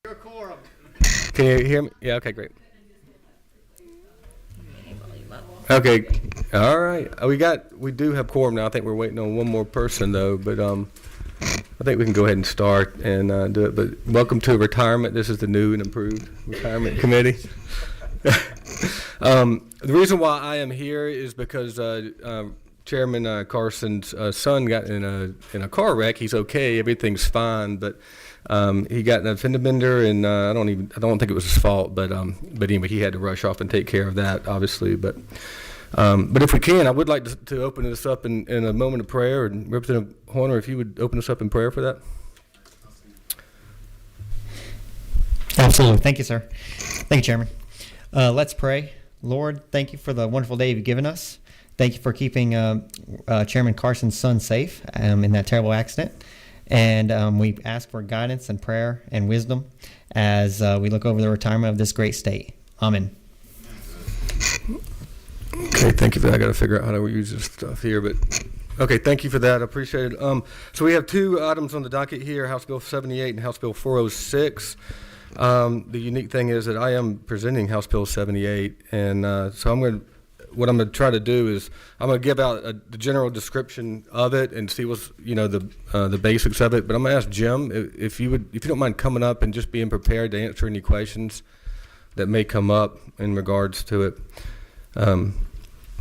Your quorum. Can you hear me? Yeah, okay, great. Okay, all right. We do have quorum now. I think we're waiting on one more person though, but I think we can go ahead and start and do it. But welcome to retirement. This is the new and improved retirement committee. The reason why I am here is because Chairman Carson's son got in a car wreck. He's okay. Everything's fine, but he got a fender bender, and I don't think it was his fault, but anyway, he had to rush off and take care of that, obviously. But if we can, I would like to open this up in a moment of prayer. And Representative Horner, if you would open us up in prayer for that. Absolutely. Thank you, sir. Thank you, Chairman. Let's pray. Lord, thank you for the wonderful day you've given us. Thank you for keeping Chairman Carson's son safe in that terrible accident. And we ask for guidance and prayer and wisdom as we look over the retirement of this great state. Amen. Okay, thank you for that. I got to figure out how to use this stuff here, but okay, thank you for that. I appreciate it. So we have two items on the docket here, House Bill 78 and House Bill 406. The unique thing is that I am presenting House Bill 78, and so what I'm going to try to do is I'm going to give out the general description of it and see what's the basics of it. But I'm going to ask Jim if you don't mind coming up and just being prepared to answer any questions that may come up in regards to it.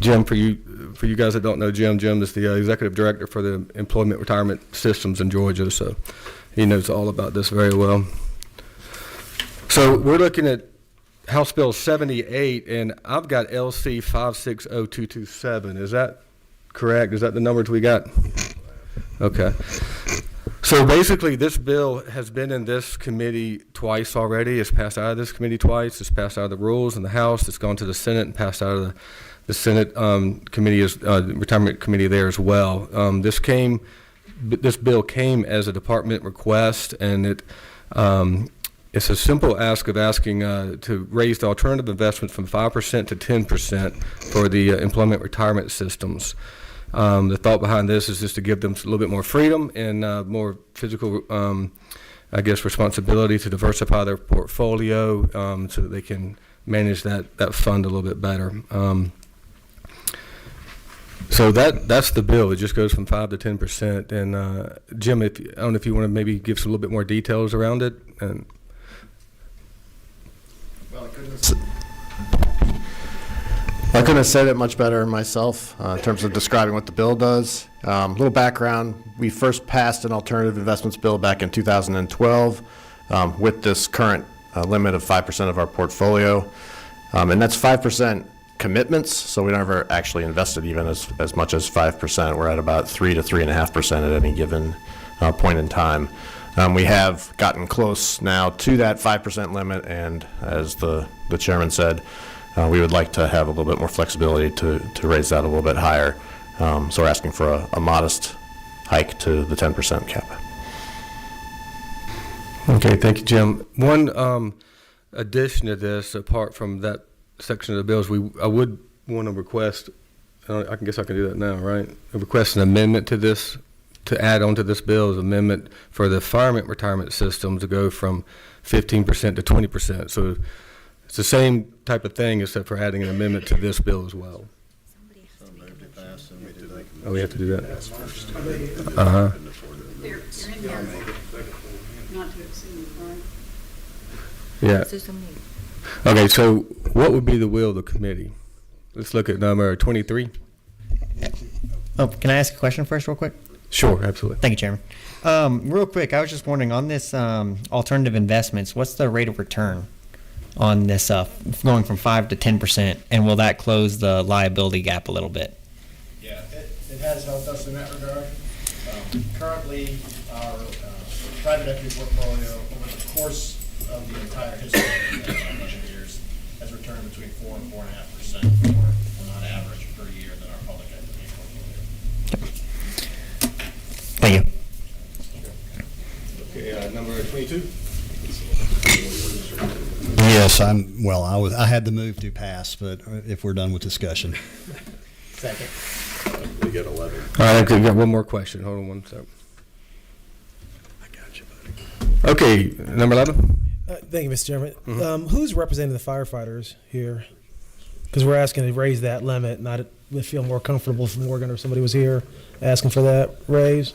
Jim, for you guys that don't know Jim is the executive director for the employment retirement systems in Georgia, so he knows all about this very well. So we're looking at House Bill 78, and I've got LC 560227. Is that correct? Is that the numbers we got? Okay. So basically, this bill has been in this committee twice already. It's passed out of this committee twice. It's passed out of the rules in the House. It's gone to the Senate and passed out of the Senate committee, retirement committee there as well. This bill came as a department request, and it's a simple asking to raise the alternative investments from 5% to 10% for the employment retirement systems. The thought behind this is just to give them a little bit more freedom and more physical, responsibility to diversify their portfolio so that they can manage that fund a little bit better. So that's the bill. It just goes from 5 to 10%. And Jim, I don't know if you want to maybe give us a little bit more details around it. And I couldn't have said it much better myself in terms of describing what the bill does. A little background, we first passed an alternative investments bill back in 2012 with this current limit of 5% of our portfolio. And that's 5% commitments, so we never actually invested even as much as 5%. We're at about 3 to 3.5% at any given point in time. We have gotten close now to that 5% limit, and as the chairman said, we would like to have a little bit more flexibility to raise that a little bit higher. So we're asking for a modest hike to the 10% cap. Okay, thank you, Jim. One addition to this, apart from that section of the bill, is I would want to request, I guess I can do that now, right? Request an amendment to this, to add on to this bill is amendment for the fireman retirement system to go from 15% to 20%. So it's the same type of thing except for adding an amendment to this bill as well. Oh, we have to do that? Uh-huh. They're in there, not to exceed, right? Yeah. Okay, so what would be the will of the committee? Let's look at number 23. Oh, can I ask a question first real quick? Sure, absolutely. Thank you, Chairman. Real quick, I was just wondering on this alternative investments, what's the rate of return on this going from 5 to 10%, and will that close the liability gap a little bit? Yeah, it has helped us in that regard. Currently, our private equity portfolio over the course of the entire history of the last 11 years has returned between 4 and 4.5% more on average per year than our public equity portfolio. Thank you. Okay, number 22. Yes, I had the move to pass, but if we're done with discussion. Second. We get 11. All right, okay, we got one more question. Hold on one second. I got you, buddy. Okay, number 11. Thank you, Mr. Chairman. Who's representing the firefighters here? Because we're asking to raise that limit, and I would feel more comfortable if Morgan or somebody was here asking for that raise.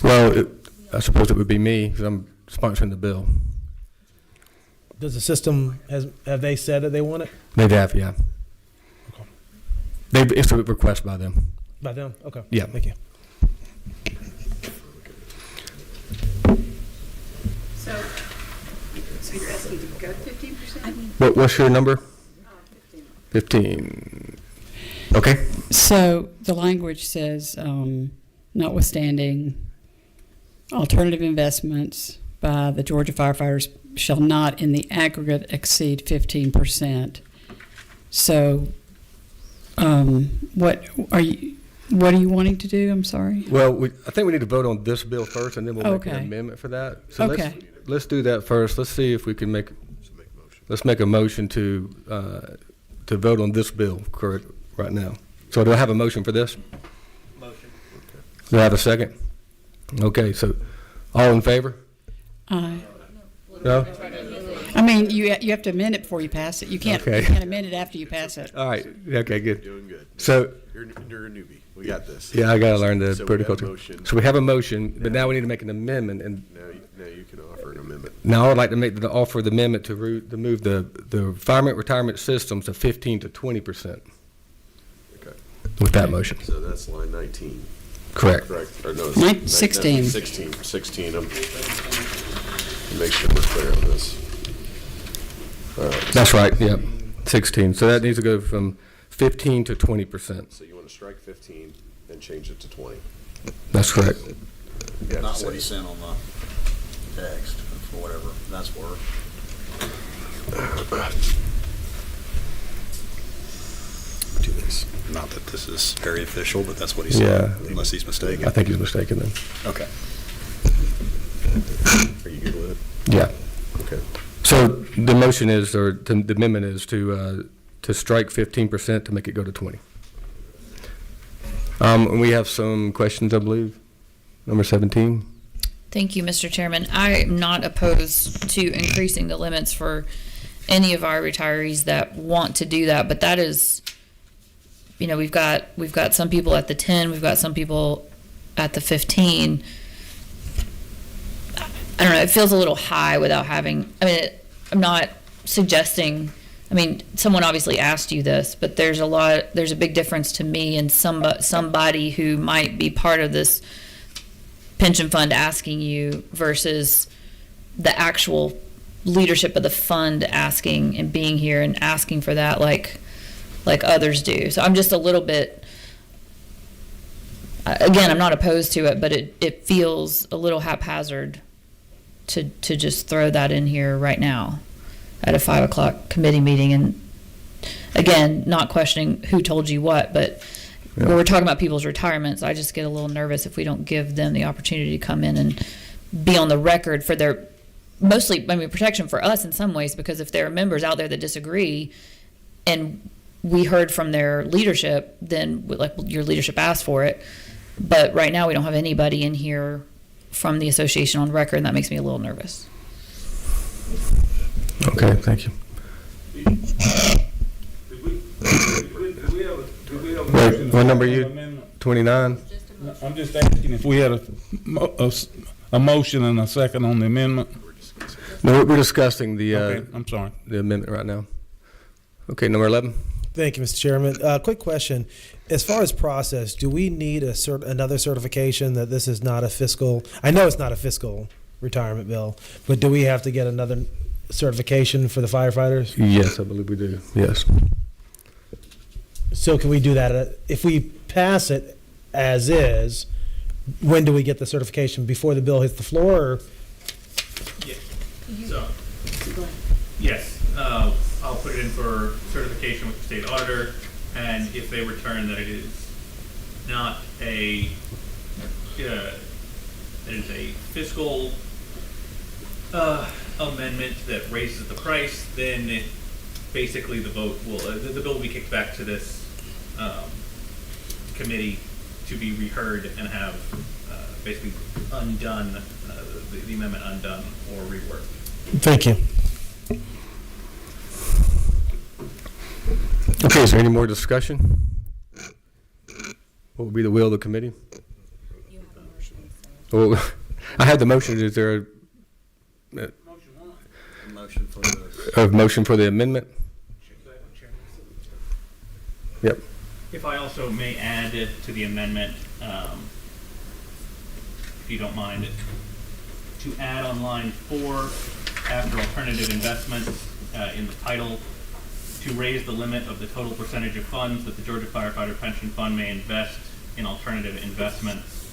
Well, I suppose it would be me because I'm sponsoring the bill. Does the system, have they said that they want it? They have, yeah. It's a request by them. By them? Okay. Yeah. Thank you. So you're asking to go 15%? What's your number? 15. Okay. So the language says, notwithstanding alternative investments by the Georgia firefighters shall not in the aggregate exceed 15%. So, what are you wanting to do? I'm sorry. Well, I think we need to vote on this bill first, and then we'll make an Okay. amendment for that. So Okay. let's do that first. Let's see if we can make. Let's make a motion to vote on this bill correct right now. So do I have a motion for this? Motion. Do I have a second? Okay. So all in favor? No. I mean, you have to amend it before you pass it. You can't, Okay. you can't amend it after you pass it. All right. Okay. Good. Doing good. So You're a newbie. We got this. yeah, I got to learn the So we protocol. got a motion. So we have a motion, but now we need to make an amendment. And Now you can offer an amendment. now I would like to make offer the amendment to move the fireman retirement systems to 15 to 20%. Okay. With that motion. So that's line 19, Correct. correct? Or no, Nine- 16. 16. Make sure we're clear on this. All right. That's right, yep, 16. So that needs to go from 15 to 20%. So you want to strike 15 and change it to 20. That's correct. You have Not to what he say- sent on the text, for whatever that's worth. Do this. Not that this is very official, but that's what he said, Yeah. unless he's mistaken. I think he's mistaken then. Okay. Are you good with it? Yeah. Okay. So the motion is, or the amendment is to strike 15% to make it go to 20. And we have some questions, I believe. Number 17. Thank you, Mr. Chairman. I am not opposed to increasing the limits for any of our retirees that want to do that, but that is, we've got some people at the 10, we've got some people at the 15. I don't know, it feels a little high without having, I'm not suggesting, someone obviously asked you this, but there's a big difference to me and somebody who might be part of this pension fund asking you versus the actual leadership of the fund asking and being here and asking for that like others do. So I'm just a little bit, again, I'm not opposed to it, but it feels a little haphazard to just throw that in here right now at a 5 o'clock committee meeting. And again, not questioning who told you what, but when we're talking about people's retirements, I just get a little nervous if we don't give them the opportunity to come in and be on the record for their, mostly, protection for us in some ways, because if there are members out there that disagree and we heard from their leadership, then your leadership asked for it. But right now we don't have anybody in here from the association on record, and that makes me a little nervous. Okay, thank you. Wait, what number are you? 29? I'm just asking if we had a motion and a second on the amendment. No, we're discussing Okay, I'm sorry. the amendment right now. Okay, number 11. Thank you, Mr. Chairman. Quick question. As far as process, do we need another certification that this is not a fiscal, I know it's not a fiscal retirement bill, but do we have to get another certification for the firefighters? Yes, I believe we do, yes. So can we do that? If we pass it as is, when do we get the certification? Before the bill hits the floor? Or? So, yes, I'll put it in for certification with the state auditor, and if they return that it is not a, it is a fiscal amendment that raises the price, then basically the vote will, the bill will be kicked back to this committee to be reheard and have basically undone, the amendment undone or reworked. Thank you. Okay, is there any more discussion? What would be the will of the committee? Well, I had the motion. Is there a motion for the amendment? Yep. If I also may add to the amendment, if you don't mind, to add on line 4, after alternative investments, in the title, to raise the limit of the total percentage of funds that the Georgia Firefighter Pension Fund may invest in alternative investments,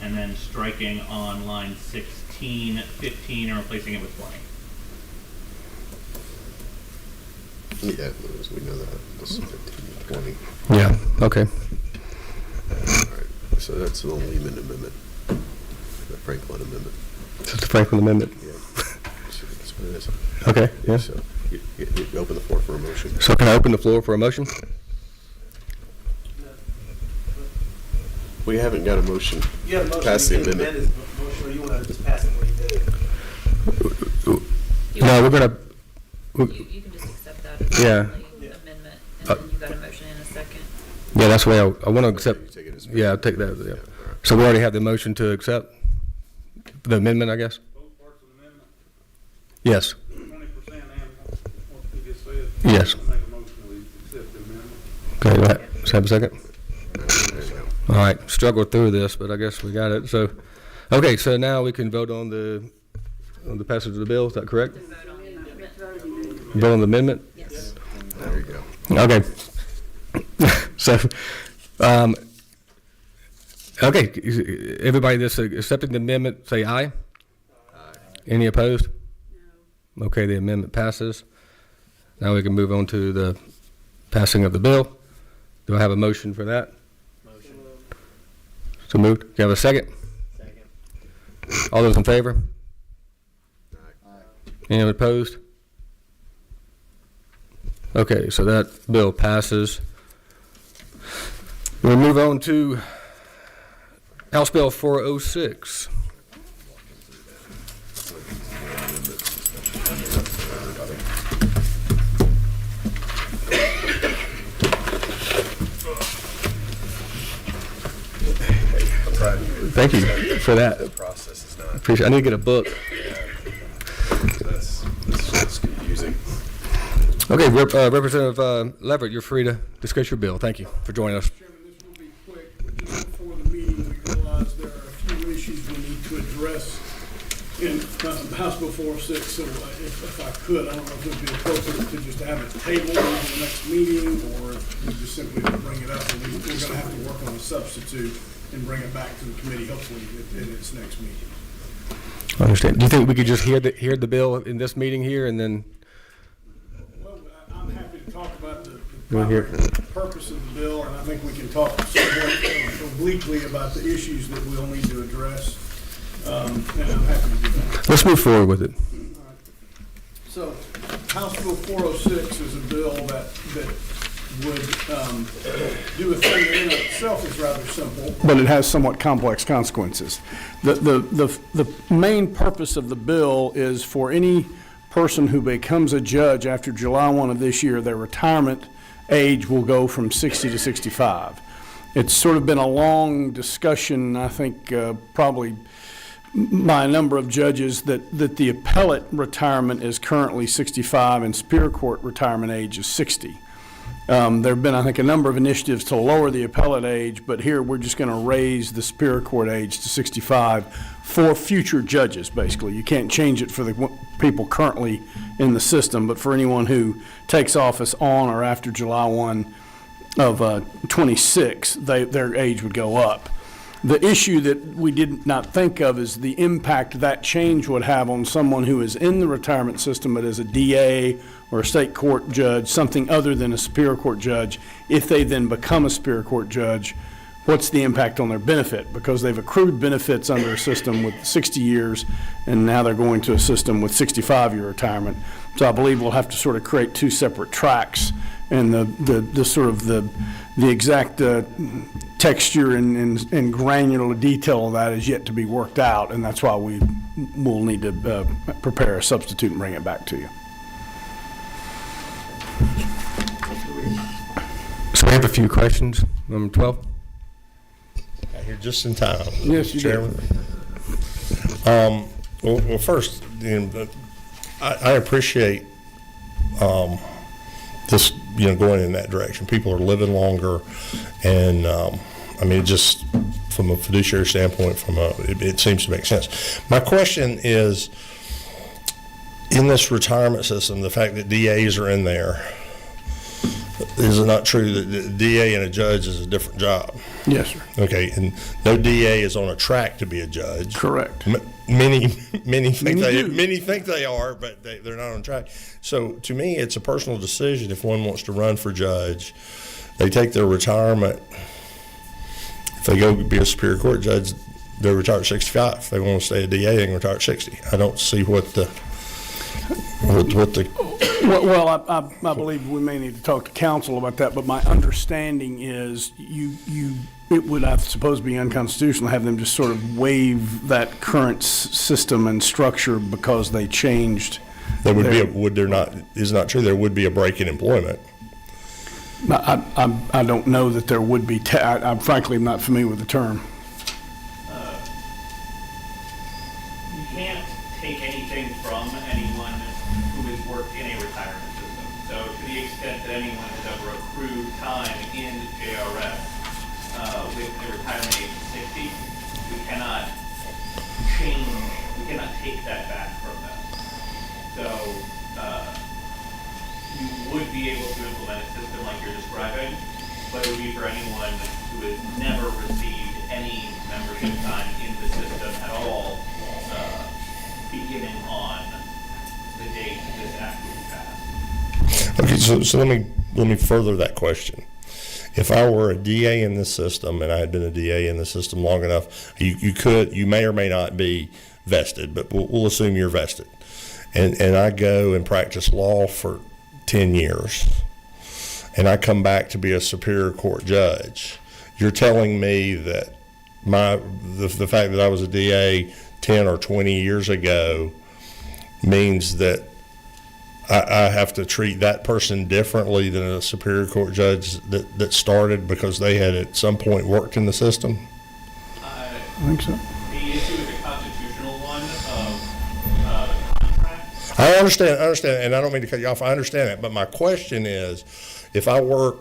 and then striking on line 16, 15, and replacing it with 20. Yeah, we know that. This is 15, 20. Yeah, okay. All right, so that's an only amendment, the Franklin amendment. Just the Franklin amendment. Yeah. So that's what it is. Okay, yeah. So you open the floor for a motion. So can I open the floor for a motion? We haven't got a motion. You have a motion, Pass the you can amendment. amend his motion, or you want to just pass it where you did? No, we're gonna, You can just accept that as Yeah. an amendment, and then you got a motion in a second. yeah, that's the way I want to You accept. take it as- Yeah, I'll take that, yeah. So we already have the motion to accept the amendment, I guess? Both parts of the amendment, Yes, 20% and what you just said. Yes. I make a motion, we accept the amendment. okay, go ahead. Let's have a second. All right, struggled through this, but I guess we got it. So, okay, so now we can vote on the passage of the bill, is that correct? Vote on the amendment? Yes. There you go. Okay. So, okay, everybody that's accepting the amendment, say aye. Any opposed? No. Okay, the amendment passes. Now we can move on to the passing of the bill. Do I have a motion for that? Motion. So moved. Do you have a second? Second. All those in favor? Aye. Anyone opposed? Okay, so that bill passes. We'll move on to House Bill 406. Thank you for that. The process is not, Appreciate. I need to get a book. that's confusing. Okay, Representative Leverett, you're free to discuss your bill. Thank you for joining us. Chairman, this will be quick. Just before the meeting, we realized there are a few issues we need to address in House Bill 406. So if I could, I don't know if it would be appropriate to just have it tabled on the next meeting, or if we just simply bring it up. And we're going to have to work on a substitute and bring it back to the committee, hopefully in its next meeting. I understand. Do you think we could just hear the bill in this meeting here and then? Well, I'm happy to talk about the You wanna hear primary purpose of the bill, and I think we can talk somewhat obliquely about the issues that we'll need to address. And I'm happy to do that. Let's move forward with it. So, House Bill 406 is a bill that would do a thing that in and of itself is rather simple, but it has somewhat complex consequences. The main purpose of the bill is for any person who becomes a judge after July 1 of this year, their retirement age will go from 60 to 65. It's sort of been a long discussion, I think, probably by a number of judges, that the appellate retirement is currently 65 and Superior Court retirement age is 60. There have been, I think, a number of initiatives to lower the appellate age, but here we're just going to raise the Superior Court age to 65 for future judges, basically. You can't change it for the people currently in the system, but for anyone who takes office on or after July 1 of 26, their age would go up. The issue that we did not think of is the impact that change would have on someone who is in the retirement system but is a DA or a state court judge, something other than a Superior Court judge. If they then become a Superior Court judge, what's the impact on their benefit? Because they've accrued benefits under a system with 60 years, and now they're going to a system with 65-year retirement. So I believe we'll have to sort of create two separate tracks, and the sort of the exact texture and granular detail of that is yet to be worked out, and that's why we we'll need to prepare a substitute and bring it back to you. So we have a few questions. Number 12. Got here just in time. Yes, you Chairman. Well, first, I appreciate this, going in that direction. People are living longer, and I mean, just from a fiduciary standpoint, it seems to make sense. My question is, in this retirement system, the fact that DAs are in there, is it not true that the DA and a judge is a different job? Yes, sir. Okay, and no DA is on a track to be a judge. Correct. Many think they are, but they're not on track. So to me, it's a personal decision. If one wants to run for judge, they take their retirement. If they go be a Superior Court judge, they retire at 65. If they want to stay a DA, they can retire at 60. I don't see what the. Well, I believe we may need to talk to counsel about that, but my understanding is it would, I suppose, be unconstitutional to have them just sort of waive that current system and structure because they changed. There would is not true. There would be a break in employment. I don't know that there would be. I'm frankly not familiar with the term. You can't take anything from anyone who has worked in a retirement system. So to the extent that anyone has ever accrued time in JRS with a retirement age of 60, we cannot take that back from them. So you would be able to implement a system like you're describing, but it would be for anyone who has never received any membership time in the system at all, beginning on the date this act was passed. Okay, so let me further that question. If I were a DA in this system, and I had been a DA in the system long enough, you may or may not be vested, but we'll assume you're vested. And I go and practice law for 10 years, and I come back to be a Superior Court judge. You're telling me that the fact that I was a DA 10 or 20 years ago means that I have to treat that person differently than a Superior Court judge that started because they had at some point worked in the system? I think so. The issue is a constitutional one of contract. I understand, and I don't mean to cut you off. I understand that, but my question is, if I work,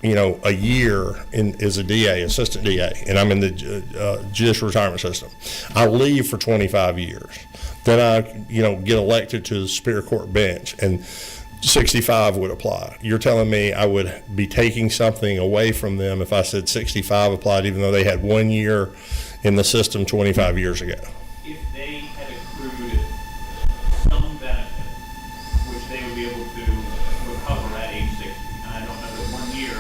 a year as a DA, assistant DA, and I'm in the judicial retirement system, I leave for 25 years. Then I, get elected to the Superior Court bench, and 65 would apply. You're telling me I would be taking something away from them if I said 65 applied, even though they had 1 year in the system 25 years ago? If they had accrued some benefit, which they would be able to recover at age 60, and I don't know that 1 year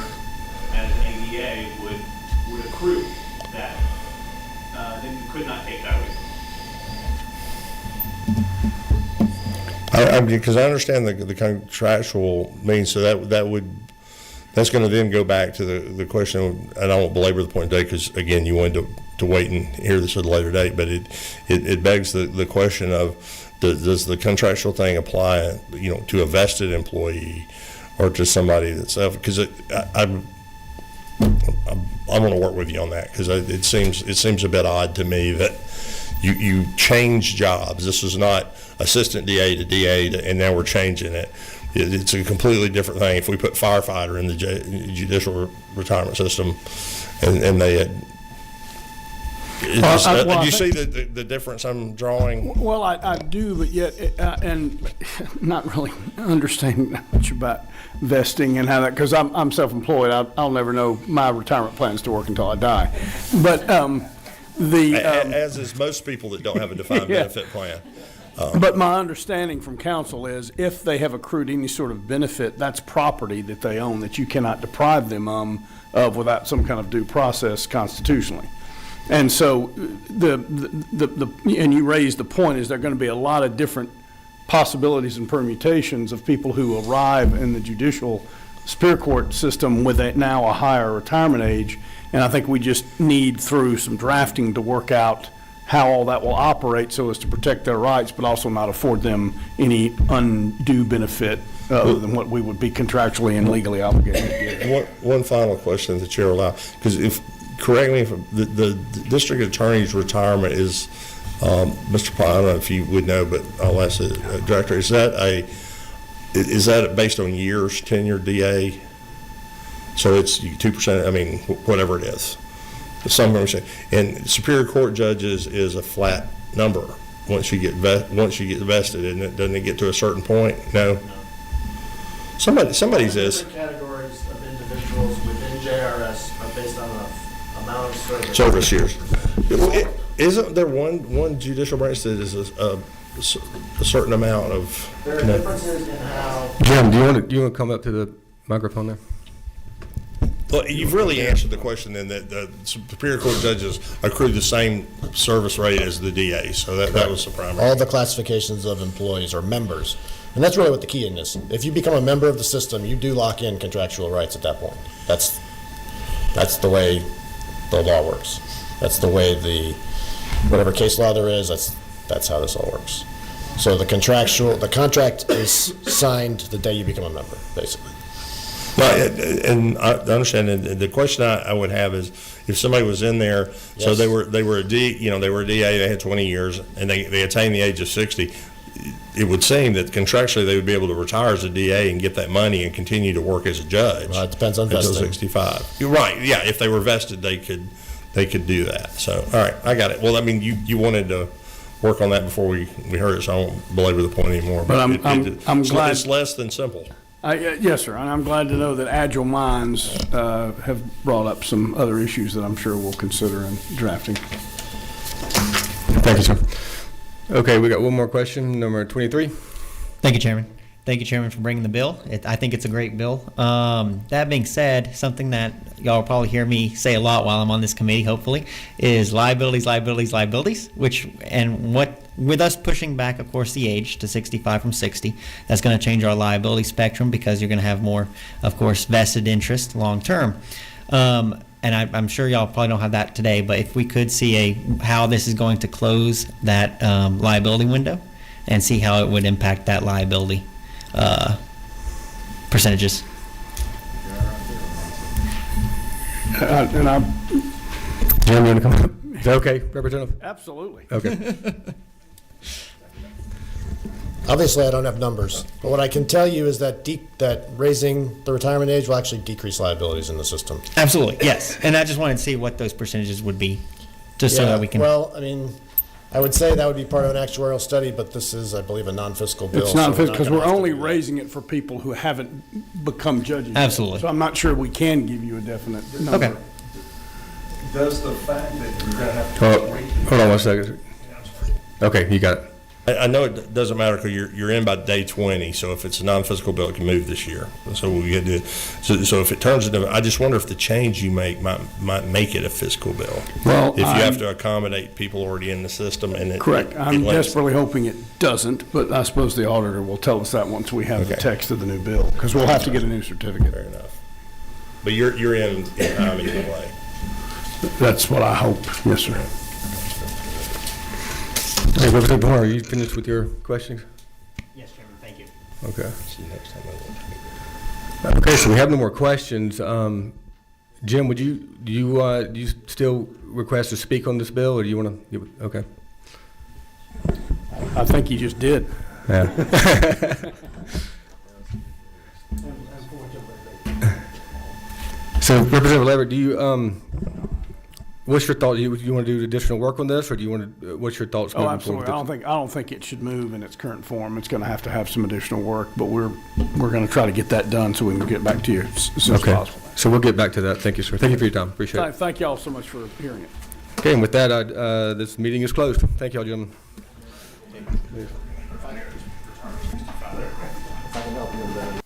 as an ADA would accrue that, then you could not take that away. Because I understand the contractual means, so that's going to then go back to the question, and I won't belabor the point today because, again, you wanted to wait and hear this at a later date, but it begs the question of, does the contractual thing apply, to a vested employee or to somebody that's because I want to work with you on that, because it seems a bit odd to me that you change jobs. This is not assistant DA to DA, and now we're changing it. It's a completely different thing. If we put firefighter in the judicial retirement system, and they had, do you see the difference I'm drawing? Well, I do, but yet, and not really understanding much about vesting and how that, because I'm self-employed. I'll never know my retirement plans to work until I die. But as is most people that don't have a defined benefit plan. But my understanding from counsel is if they have accrued any sort of benefit, that's property that they own that you cannot deprive them of without some kind of due process constitutionally. And so and you raised the point, is there going to be a lot of different possibilities and permutations of people who arrive in the judicial Superior Court system with now a higher retirement age. And I think we just need, through some drafting, to work out how all that will operate so as to protect their rights, but also not afford them any undue benefit other than what we would be contractually and legally obligated to give. One final question, if the chair allow, because correct me if the district attorney's retirement is, Mr. Pye, I don't know if you would know, but I'll ask the director, is that based on years tenure DA? So it's 2%, I mean, whatever it is. And Superior Court judges is a flat number once you get vested, and doesn't it get to a certain point? No. Somebody's is. Different categories of individuals within JRS are based on the amount of Service years. Isn't there one judicial branch that is a certain amount of? There are differences in how. Jim, do you want to come up to the microphone there? Well, you've really answered the question then that the Superior Court judges accrue the same service rate as the DA, so that was the primary. All the classifications of employees are members. And that's really what the key in is. If you become a member of the system, you do lock in contractual rights at that point. That's the way the law works. That's the way whatever case law there is, that's how this all works. So the contract is signed the day you become a member, basically. Right, and I understand. And the question I would have is, if somebody was in there, so Yes. they were a DA, they had 20 years, and they attained the age of 60. It would seem that contractually they would be able to retire as a DA and get that money and continue to work as a judge. Well, it depends on until vesting. 65. You're right. Yeah, if they were vested, they could do that. So, all right, I got it. Well, I mean, you wanted to work on that before we heard it, so I won't belabor the point anymore. But I'm glad it's less than simple. Yes, sir, and I'm glad to know that Agile Minds have brought up some other issues that I'm sure we'll consider in drafting. Thank you, sir. Okay, we got one more question, number 23. Thank you, Chairman. Thank you, Chairman, for bringing the bill. I think it's a great bill. That being said, something that y'all will probably hear me say a lot while I'm on this committee, hopefully, is liabilities, with us pushing back, of course, the age to 65 from 60, that's going to change our liability spectrum because you're going to have more, of course, vested interest long term. And I'm sure y'all probably don't have that today, but if we could see how this is going to close that liability window and see how it would impact that liability percentages. And I'm. Jim, you want to come up? Is that okay, Representative? Absolutely. Okay. Obviously, I don't have numbers, but what I can tell you is that raising the retirement age will actually decrease liabilities in the system. Absolutely, yes. And I just wanted to see what those percentages would be, just so that we can. Well, I mean, I would say that would be part of an actuarial study, but this is, I believe, a non-fiscal bill. It's not so because gonna we're have to only do that. raising it for people who haven't become judges. yet. Absolutely. So I'm not sure we can give you a definite number. Okay. Does the fact that you're going to have Hold on one second. Okay, you got it. I know it doesn't matter because you're in by day 20, so if it's a non-fiscal bill, it can move this year. So we had to. So if it turns into, I just wonder if the change you make might make it a fiscal bill. Well, if you have to accommodate people already in the system, and it Correct. I'm it lets- desperately hoping it doesn't, but I suppose the auditor will tell us that once we have the Okay. text of the new bill, because we'll have to get a new certificate. Fair enough. But you're in time either way. That's what I hope. Yes, sir. Hey, Representative Moore, are you finished with your questions? Yes, Chairman, thank you. Okay. See you next time. I will. Okay, so we have no more questions. Jim, do you still request to speak on this bill, or do you want to give it? Okay. I think you just did. Yeah. So, Representative Leverett, do you what's your thought? You want to do additional work on this, or do you want to? What's your thoughts? Oh, moving absolutely. forward? I don't think it should move in its current form. It's going to have some additional work, but we're going to try to get that done so we can get back to you as soon as Okay. possible. So we'll get back to that. Thank you, sir. Thank you for your time. Appreciate it. Thank you all so much for hearing it. Okay, and with that, this meeting is closed. Thank you all, gentlemen. If I can help you with that.